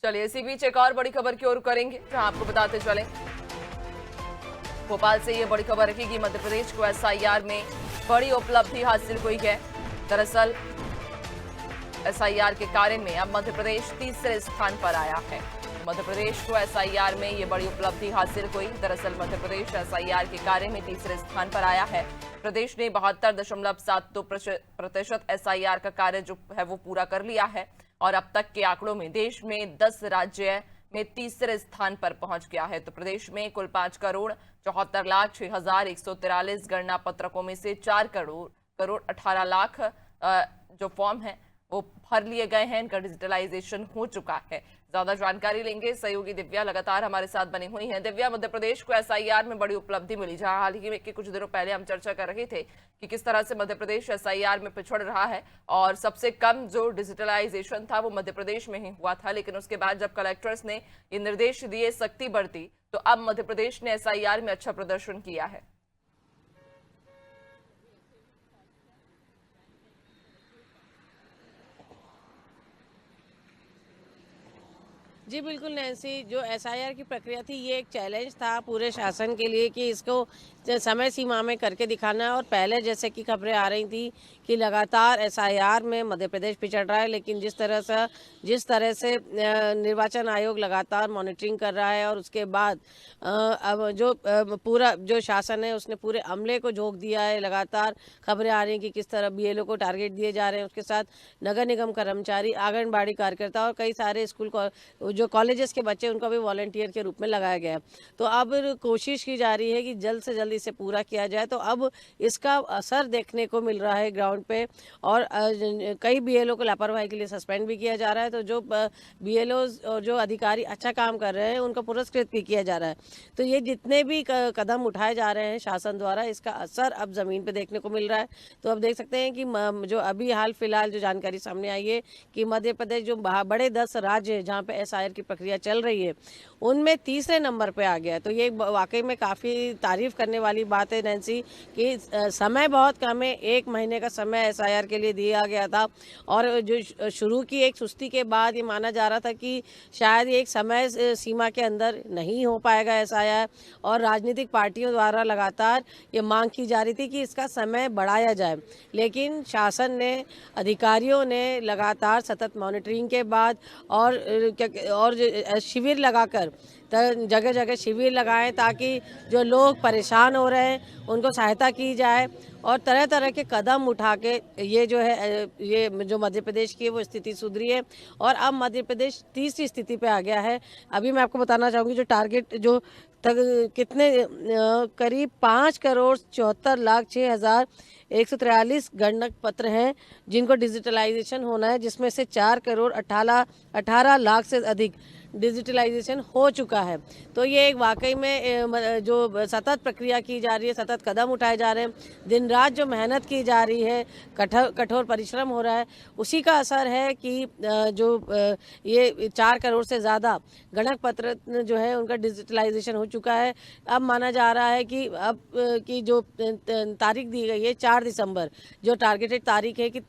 चलिए इसी बीच एक और बड़ी खबर की ओर करेंगे, जहां आपको बताते चले भोपाल से ये बड़ी खबर रखेगी। मध्य प्रदेश को एसआईआर में बड़ी उपलब्धि हासिल हुई है। दरअसल एसआईआर के कार्य में अब मध्य प्रदेश तीसरे स्थान पर आया है। मध्य प्रदेश को एसआईआर में ये बड़ी उपलब्धि हासिल हुई। दरअसल मध्य प्रदेश एसआईआर के कार्य में तीसरे स्थान पर आया है। प्रदेश ने 72.72% एसआईआर का कार्य जो है वो पूरा कर लिया है और अब तक के आंकड़ों में देश में 10 राज्य में तीसरे स्थान पर पहुंच गया है। तो प्रदेश में कुल 5,74,06,143 गणना पत्रकों में से 4,18,00,000 जो फॉर्म है वो भर लिए गए हैं। इनका डिजिटलाइजेशन हो चुका है। ज्यादा जानकारी लेंगे, सहयोगी दिव्या लगातार हमारे साथ बनी हुई हैं। दिव्या, मध्य प्रदेश को एसआईआर में बड़ी उपलब्धि मिली, जहां हाल ही में कुछ दिनों पहले हम चर्चा कर रहे थे कि किस तरह से मध्य प्रदेश एसआईआर में पिछड़ रहा है और सबसे कम जो डिजिटलाइजेशन था वो मध्य प्रदेश में ही हुआ था। लेकिन उसके बाद जब कलेक्टर्स ने ये निर्देश दिए, सख्ती बरती, तो अब मध्य प्रदेश ने एसआईआर में अच्छा प्रदर्शन किया है। जी बिल्कुल नैन्सी, जो एसआईआर की प्रक्रिया थी ये एक चैलेंज था पूरे शासन के लिए कि इसको समय सीमा में करके दिखाना है। और पहले जैसे कि खबरें आ रही थी कि लगातार एसआईआर में मध्य प्रदेश पिछड़ रहा है, लेकिन जिस तरह से निर्वाचन आयोग लगातार मॉनिटरिंग कर रहा है और उसके बाद अब जो पूरा जो शासन है उसने पूरे अमले को झोंक दिया है। लगातार खबरें आ रही हैं कि किस तरह बीएलओ को टारगेट दिए जा रहे हैं, उसके साथ नगर निगम कर्मचारी, आंगनबाड़ी कार्यकर्ता और कई सारे स्कूल जो कॉलेजेस के बच्चे उनको भी वॉलंटियर के रूप में लगाया गया है। तो अब कोशिश की जा रही है कि जल्द से जल्द इसे पूरा किया जाए। तो अब इसका असर देखने को मिल रहा है ग्राउंड पे और कई बीएलओ को लापरवाही के लिए सस्पेंड भी किया जा रहा है। तो जो बीएलओ और जो अधिकारी अच्छा काम कर रहे हैं उनको पुरस्कृत भी किया जा रहा है। तो ये जितने भी कदम उठाए जा रहे हैं शासन द्वारा, इसका असर अब जमीन पे देखने को मिल रहा है। तो अब देख सकते हैं कि जो अभी हाल फिलहाल जो जानकारी सामने आई है कि मध्य प्रदेश जो बड़े 10 राज्य है जहाँ पे एसआईआर की प्रक्रिया चल रही है उनमें तीसरे नंबर पे आ गया है। तो ये वाकई में काफ़ी तारीफ करने वाली बात है नैन्सी कि समय बहुत कम है, 1 महीने का समय एसआईआर के लिए दिया गया था और जो शुरू की एक सुस्ती के बाद ये माना जा रहा था कि शायद ये एक समय सीमा के अंदर नहीं हो पाएगा एसआईआर। और राजनीतिक पार्टियों द्वारा लगातार ये मांग की जा रही थी कि इसका समय बढ़ाया जाए, लेकिन शासन ने, अधिकारियों ने लगातार सतत मॉनिटरिंग के बाद और शिविर लगाकर जगह जगह शिविर लगाएं ताकि जो लोग परेशान हो रहे हैं उनको सहायता की जाए और तरह तरह के कदम उठा के ये जो है ये जो मध्य प्रदेश की है वो स्थिति सुधरी है और अब मध्य प्रदेश तीसरी स्थिति पे आ गया है। अभी मैं आपको बताना चाहूँगी जो टारगेट जो कितने करीब 5,74,06,143 गणना पत्र हैं जिनको डिजिटलाइजेशन होना है, जिसमें से 4,18,00,000 से अधिक डिजिटलाइजेशन हो चुका है। तो ये एक वाकई में जो सतत प्रक्रिया की जा रही है, सतत कदम उठाए जा रहे हैं, दिन रात जो मेहनत की जा रही है, कठोर परिश्रम हो रहा है, उसी का असर है कि ये 4 करोड़ से ज़्यादा गणक पत्र जो है उनका डिजिटलाइजेशन हो चुका है। अब माना जा रहा है कि अब की जो तारीख दी गई है 4 दिसंबर, जो टारगेटेड तारीख है कि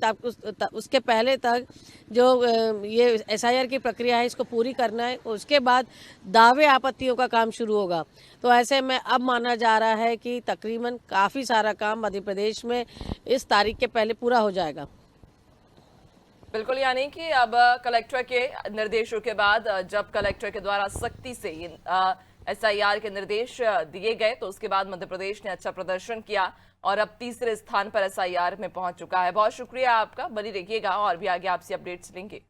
उसके पहले तक जो ये एसआईआर की प्रक्रिया है इसको पूरी करना है, उसके बाद दावे आपत्तियों का काम शुरू होगा। तो ऐसे में अब माना जा रहा है कि तकरीबन काफ़ी सारा काम मध्य प्रदेश में इस तारीख के पहले पूरा हो जाएगा। बिल्कुल, यानी कि अब कलेक्टर के निर्देशों के बाद जब कलेक्टर के द्वारा सख्ती से एसआईआर के निर्देश दिए गए तो उसके बाद मध्य प्रदेश ने अच्छा प्रदर्शन किया और अब तीसरे स्थान पर एसआईआर में पहुंच चुका है। बहुत शुक्रिया आपका, बनी रहिएगा और भी आगे आपसे अपडेट्स लेंगे।